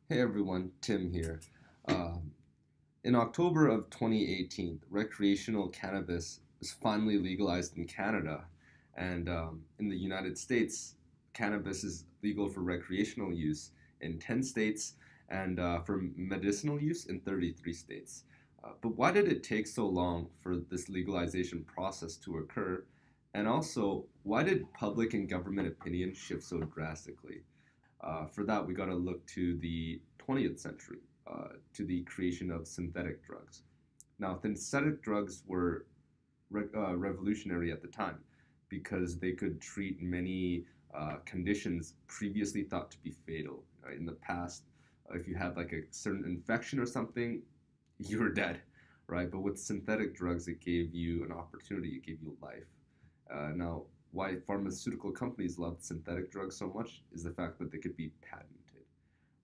Hey everyone, Tim here. In October of 2018, recreational cannabis was finally legalized in Canada, and in the United States, cannabis is legal for recreational use in 10 states and for medicinal use in 33 states. But why did it take so long for this legalization process to occur? And also, why did public and government opinion shift so drastically? For that, we got to look to the 20th century, to the creation of synthetic drugs. Now, synthetic drugs were revolutionary at the time because they could treat many conditions previously thought to be fatal. In the past, if you had like a certain infection or something, you were dead, right? But with synthetic drugs, it gave you an opportunity, it gave you life. Now, why pharmaceutical companies loved synthetic drugs so much is the fact that they could be patented,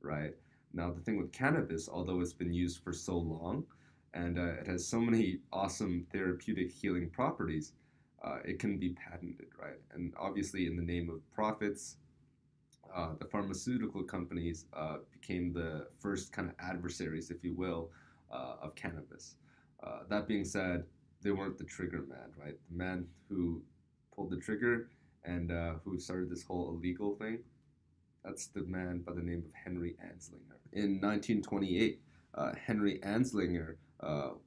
right? Now, the thing with cannabis, although it's been used for so long and it has so many awesome therapeutic healing properties, it can be patented, right? And obviously, in the name of profits, the pharmaceutical companies became the first kind of adversaries, if you will, of cannabis. That being said, they weren't the trigger man, right? The man who pulled the trigger and who started this whole illegal thing, that's the man by the name of Henry Anslinger. In 1928, Henry Anslinger,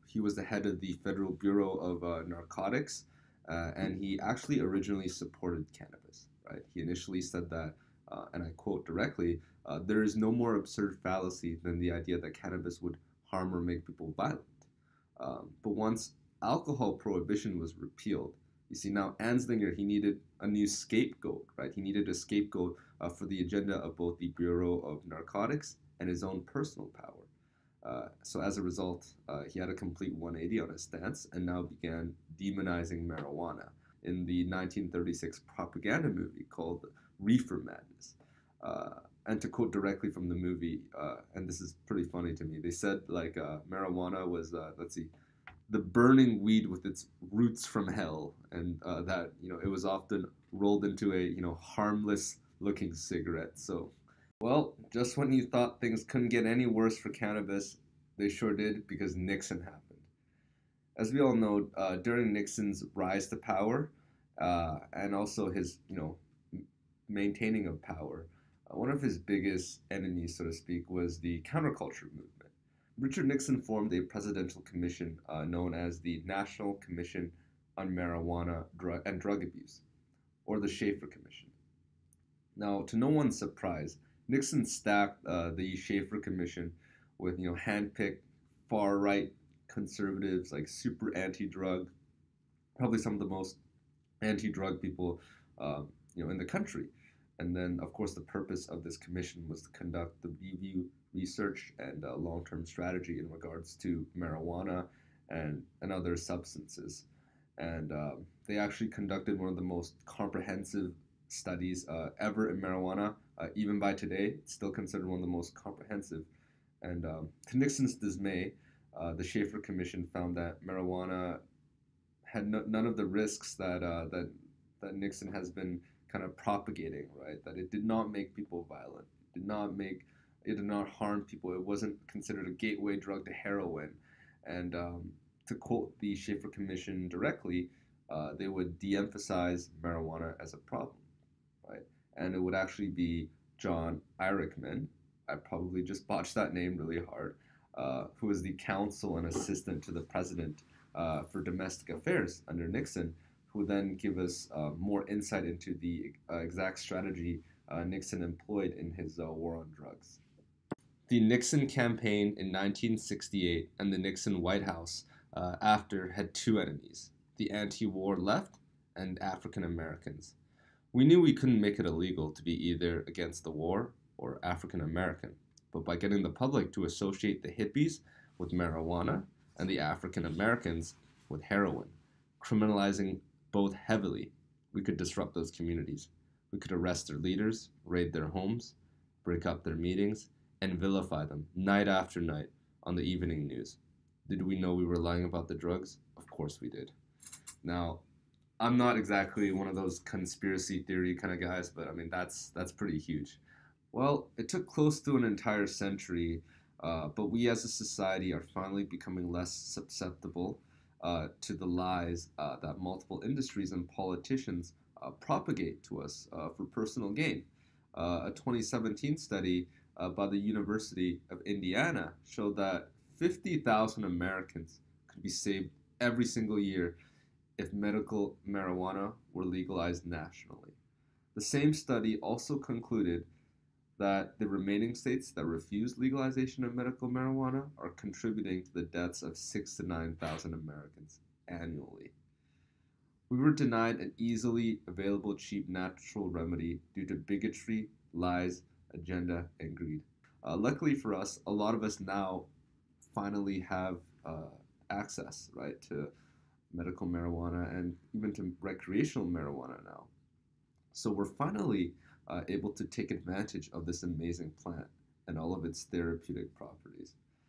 he was the head of the Federal Bureau of Narcotics, and he actually originally supported cannabis, right? He initially said that, and I quote directly, there is no more absurd fallacy than the idea that cannabis would harm or make people violent. But once alcohol prohibition was repealed, you see, now Anslinger, he needed a new scapegoat, right? He needed a scapegoat for the agenda of both the Bureau of Narcotics and his own personal power. So as a result, he had a complete 180 on his stance and now began demonizing marijuana in the 1936 propaganda movie called Reefer Madness. And to quote directly from the movie, and this is pretty funny to me, they said like marijuana was, let's see, the burning weed with its roots from hell, and that it was often rolled into a harmless looking cigarette. So, well, just when you thought things couldn't get any worse for cannabis, they sure did because Nixon happened. As we all know, during Nixon's rise to power, and also his maintaining of power, one of his biggest enemies, so to speak, was the counterculture movement. Richard Nixon formed a presidential commission known as the National Commission on Marijuana and Drug Abuse, or the Shafer Commission. Now, to no one's surprise, Nixon stacked the Shafer Commission with handpicked far-right conservatives, like super anti-drug, probably some of the most anti-drug people in the country. And then, of course, the purpose of this commission was to conduct the review, research, and long-term strategy in regards to marijuana and other substances. And they actually conducted one of the most comprehensive studies ever in marijuana. Even by today, it's still considered one of the most comprehensive. And to Nixon's dismay, the Shafer Commission found that marijuana had none of the risks that Nixon has been kind of propagating, right? That it did not make people violent. It did not harm people. It wasn't considered a gateway drug to heroin. And to quote the Shafer Commission directly, they would de-emphasize marijuana as a problem, right? And it would actually be John Ehrlichman, I probably just botched that name really hard, who was the counsel and assistant to the president for domestic affairs under Nixon, who would then give us more insight into the exact strategy Nixon employed in his war on drugs. The Nixon campaign in 1968 and the Nixon White House after had two enemies, the anti-war left and African Americans. We knew we couldn't make it illegal to be either against the war or African American, but by getting the public to associate the hippies with marijuana and the African Americans with heroin, criminalizing both heavily, we could disrupt those communities. We could arrest their leaders, raid their homes, break up their meetings, and vilify them night after night on the evening news. Did we know we were lying about the drugs? Of course we did. Now, I'm not exactly one of those conspiracy theory kind of guys, but I mean, that's pretty huge. Well, it took close to an entire century, but we as a society are finally becoming less susceptible to the lies that multiple industries and politicians propagate to us for personal gain. A 2017 study by the University of Indiana showed that 50,000 Americans could be saved every single year if medical marijuana were legalized nationally. The same study also concluded that the remaining states that refuse legalization of medical marijuana are contributing to the deaths of 6 to 9,000 Americans annually. We were denied an easily available, cheap, natural remedy due to bigotry, lies, agenda, and greed. Luckily for us, a lot of us now finally have access, right, to medical marijuana and even to recreational marijuana now. So we're finally able to take advantage of this amazing plant and all of its therapeutic properties.